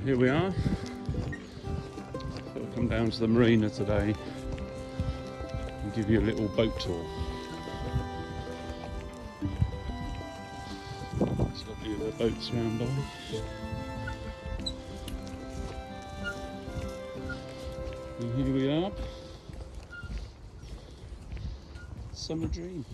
Here we are. So we'll come down to the marina today and give you a little boat tour. It's lovely with the boats around by. And here we are. Summer Dream.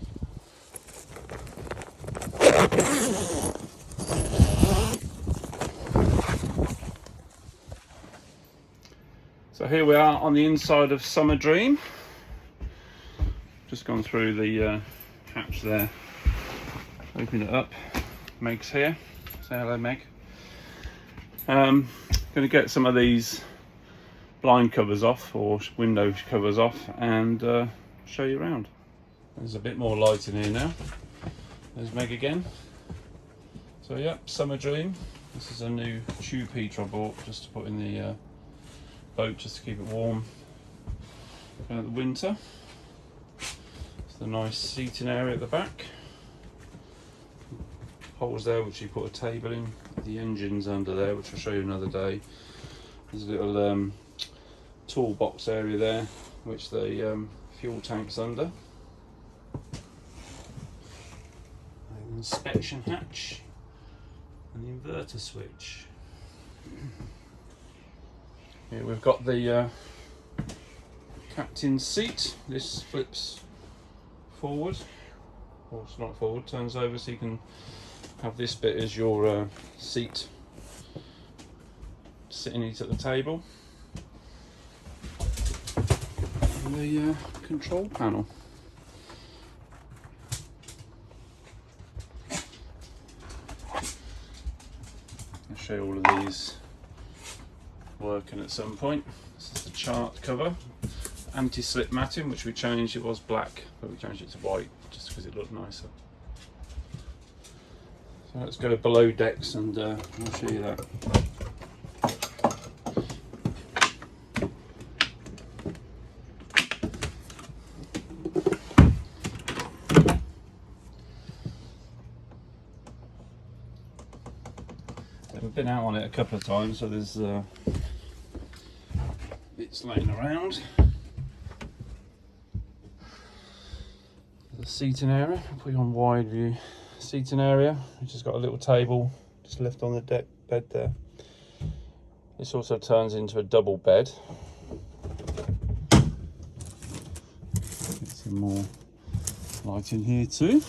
So here we are on the inside of Summer Dream. Just gone through the hatch there. Open it up. Meg's here. Say hello, Meg. Going to get some of these blind covers off, or window covers off, and show you around. There's a bit more light in here now. There's Meg again. So yeah, Summer Dream. This is a new tube heater I bought just to put in the boat, just to keep it warm for the winter. It's the nice seating area at the back. Holes there which you put a table in. The engine's under there, which I'll show you another day. There's a little toolbox area there, which the fuel tank's under. An inspection hatch and the inverter switch. Here we've got the captain's seat. This flips forward, or it's not forward, turns over, so you can have this bit as your seat, sitting it at the table. And the control panel. I'll show you all of these working at some point. This is the chart cover, anti-slip matting, which we changed. It was black, but we changed it to white just because it looked nicer. So let's go below decks and I'll show you that. I've been out on it a couple of times, so there's bits laying around. The seating area, I'll put you on wide view. Seating area, which has got a little table just left on the deck bed there. This also turns into a double bed. Get some more light in here too.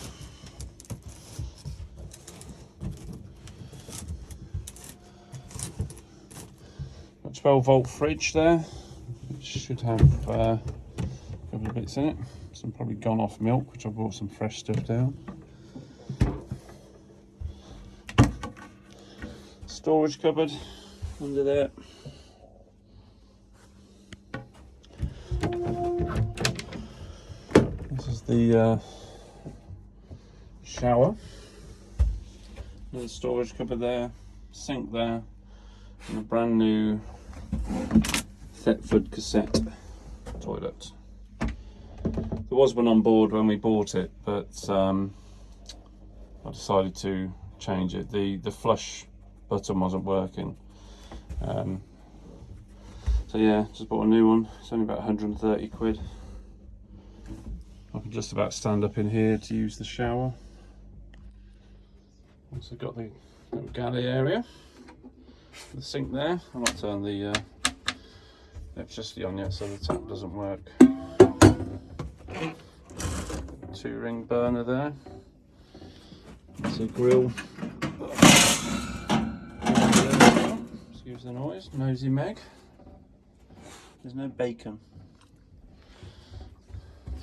Got 12-volt fridge there, which should have a couple of bits in it. Some probably gone off milk, which I brought some fresh stuff down. Storage cupboard under there. This is the shower. Another storage cupboard there, sink there, and a brand new Thetford cassette toilet. There was one on board when we bought it, but I decided to change it. The flush button wasn't working, so yeah, just bought a new one. It's only about 130 quid. I can just about stand up in here to use the shower. Also got the little galley area, the sink there. I'll not turn the electricity on yet, so the tap doesn't work. 2-ring burner there. It's a grill. Excuse the noise, nosy Meg. There's no bacon.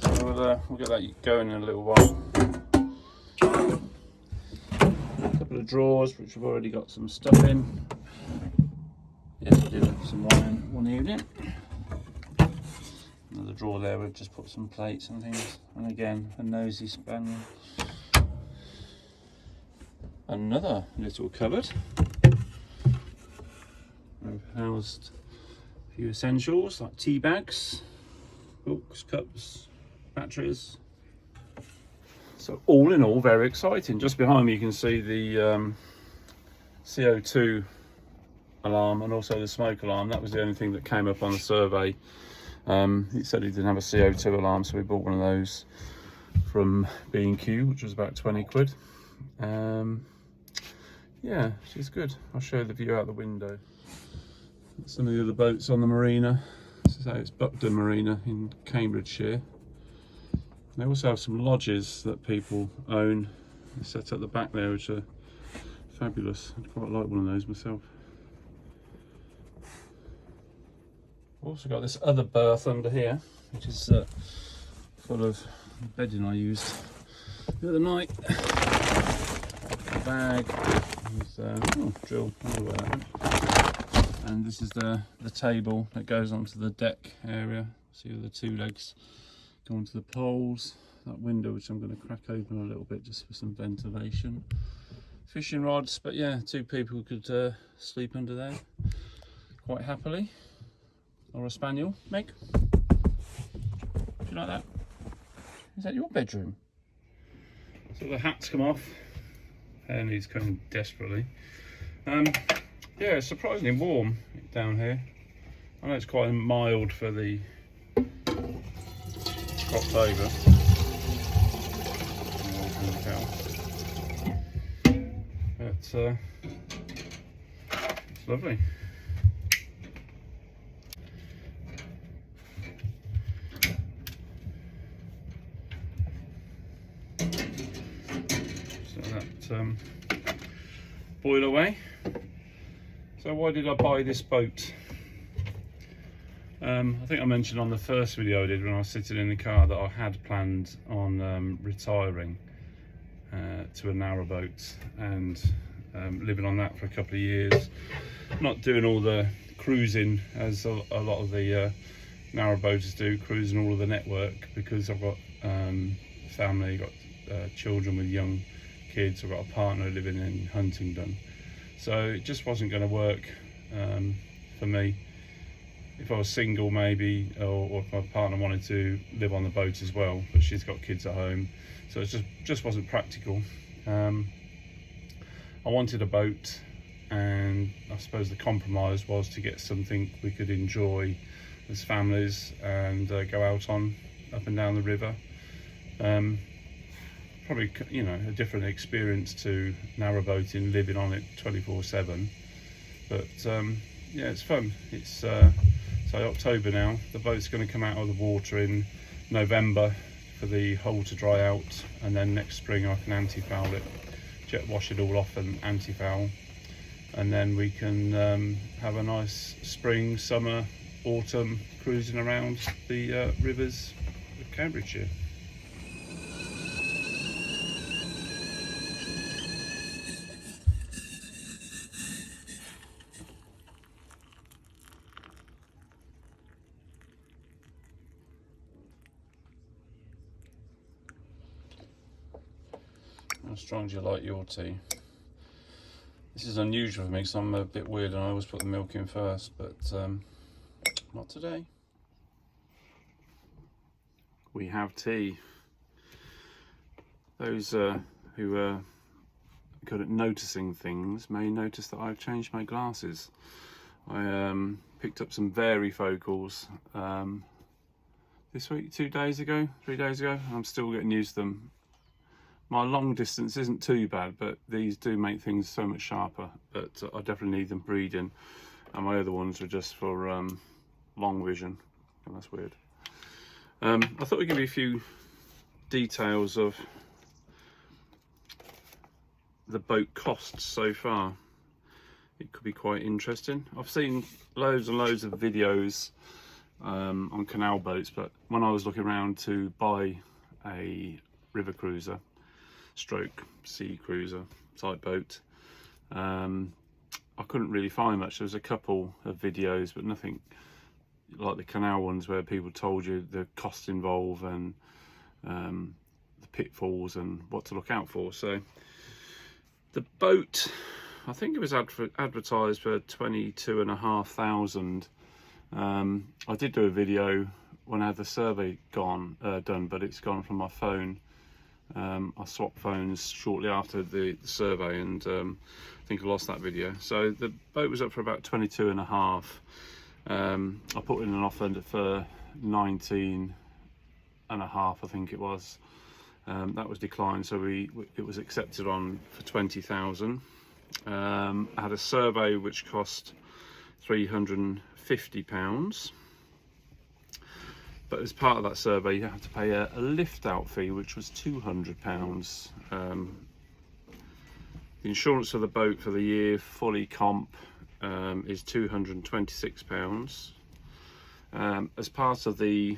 So we'll get that going in a little while. A couple of drawers which we've already got some stuff in. Yes, I did have some wine one evening. Another drawer there, we've just put some plates and things. And again, a nosy spaniel. Another little cupboard. We've housed a few essentials like tea bags, books, cups, batteries. So all in all, very exciting. Just behind me you can see the CO2 alarm and also the smoke alarm. That was the only thing that came up on the survey. He said he didn't have a CO2 alarm, so we bought one of those from B&Q, which was about 20 quid. Yeah, she's good. I'll show you the view out the window. Some of the other boats on the marina. This is how it's Buckden Marina in Cambridgeshire. They also have some lodges that people own. They set at the back there, which are fabulous. I'd quite like one of those myself. We've also got this other berth under here, which is full of bedding I used the other night. A bag with drill, I wonder where that went. And this is the table that goes onto the deck area. See the two legs go onto the poles. That window, which I'm going to crack open a little bit just for some ventilation. Fishing rods, but yeah, two people could sleep under there quite happily. Or a spaniel. Meg, do you like that? Is that your bedroom? So the hat's come off. Hair needs coming desperately. Yeah, it's surprisingly warm down here. I know it's quite mild for the October. But it's lovely. So that boil away. So why did I buy this boat? I think I mentioned on the first video I did when I was sitting in the car that I had planned on retiring to a narrowboat and living on that for a couple of years. Not doing all the cruising as a lot of the narrowboaters do, cruising all of the network, because I've got family, got children with young kids. I've got a partner living in Huntingdon, so it just wasn't going to work for me. If I was single maybe, or if my partner wanted to live on the boat as well, but she's got kids at home, so it just wasn't practical. I wanted a boat, and I suppose the compromise was to get something we could enjoy as families and go out on up and down the river. Probably, you know, a different experience to narrowboating, living on it 24/7, but yeah, it's fun. It's so October now. The boat's going to come out of the water in November for the hull to dry out, and then next spring I can anti-foul it, jet wash it all off and anti-foul, and then we can have a nice spring, summer, autumn cruising around the rivers of Cambridgeshire. How strong do you like your tea? This is unusual for me because I'm a bit weird and I always put the milk in first, but not today. We have tea. Those who are good at noticing things may notice that I've changed my glasses. I picked up some varifocals this week, 2 days ago, 3 days ago. I'm still getting used to them. My long distance isn't too bad, but these do make things so much sharper. But I definitely need them breeding, and my other ones are just for long vision, and that's weird. I thought we'd give you a few details of the boat costs so far. It could be quite interesting. I've seen loads and loads of videos on canal boats, but when I was looking around to buy a river cruiser stroke sea cruiser type boat, I couldn't really find much. There was a couple of videos, but nothing like the canal ones where people told you the costs involved and the pitfalls and what to look out for. So the boat, I think it was advertised for 22,500. I did do a video when I had the survey done, but it's gone from my phone I swapped phones shortly after the survey, and I think I lost that video. So the boat was up for about 22.5. I put in an offer for 19.5, I think it was. That was declined, so it was accepted on for 20,000. I had a survey which cost £350, but as part of that survey you have to pay a lift out fee which was £200. The insurance for the boat for the year, fully comp, is £226. As part of the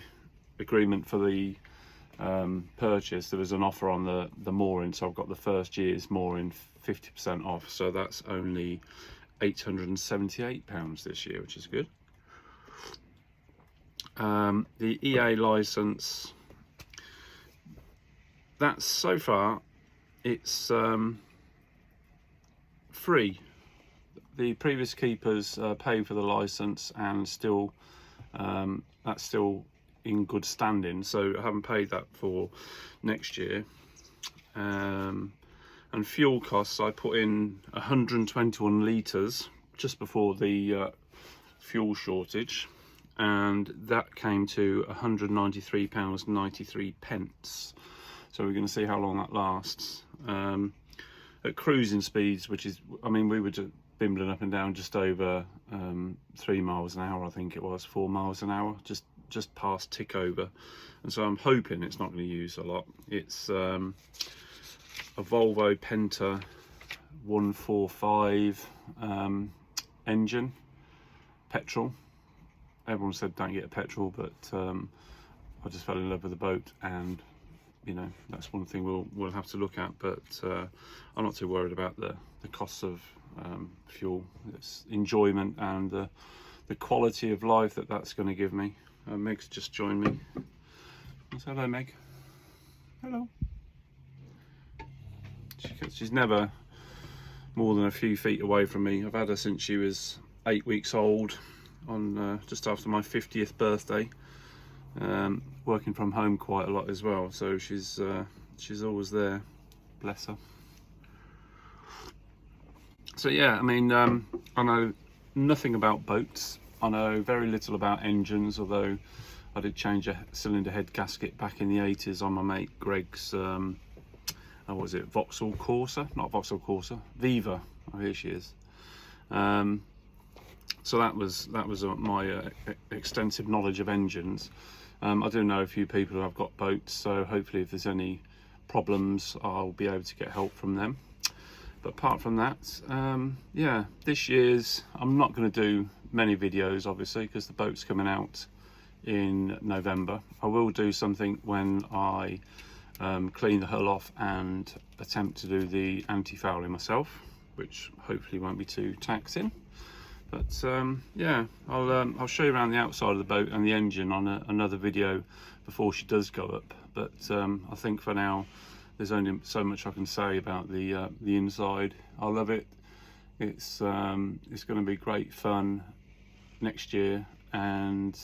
agreement for the purchase, there was an offer on the mooring, so I've got the first year's mooring 50% off, so that's only £878 this year, which is good. The EA license, that's so far it's free. The previous keepers paid for the license, and still that's still in good standing, so I haven't paid that for next year. And fuel costs, I put in 121 litres just before the fuel shortage, and that came to £193.93. So we're going to see how long that lasts. At cruising speeds, which is, I mean, we were just bimbling up and down just over 3 miles an hour, I think it was 4 miles an hour, just past tick over, and so I'm hoping it's not going to use a lot. It's a Volvo Penta 145 engine, petrol. Everyone said don't get a petrol, but I just fell in love with the boat, and you know, that's one thing we'll have to look at, but I'm not too worried about the costs of fuel. It's enjoyment and the quality of life that's going to give me. Meg's just joined me. So, hello, Meg. Hello. She's never more than a few feet away from me. I've had her since she was 8 weeks old, on just after my 50th birthday. Working from home quite a lot as well, so she's always there, bless her. So yeah, I mean, I know nothing about boats. I know very little about engines, although I did change a cylinder head gasket back in the 80s on my mate Greg's what was it, Vauxhall Corsa? Not Vauxhall Corsa, Viva. Oh, here she is. So that was my extensive knowledge of engines. I do know a few people who have got boats, so hopefully if there's any problems I'll be able to get help from them. But apart from that, yeah, this year's, I'm not going to do many videos obviously because the boat's coming out in November. I will do something when I clean the hull off and attempt to do the anti-fouling myself, which hopefully won't be too taxing. But yeah, I'll show you around the outside of the boat and the engine on another video before she does go up. But I think for now there's only so much I can say about the inside. I love it. It's going to be great fun next year, and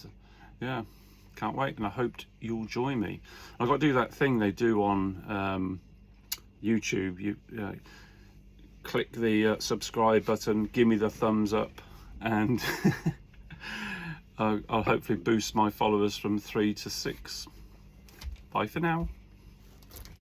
yeah, can't wait. And I hope you'll join me. I've got to do that thing they do on YouTube. You click the subscribe button, give me the thumbs up, and I'll hopefully boost my followers from 3 to 6. Bye for now.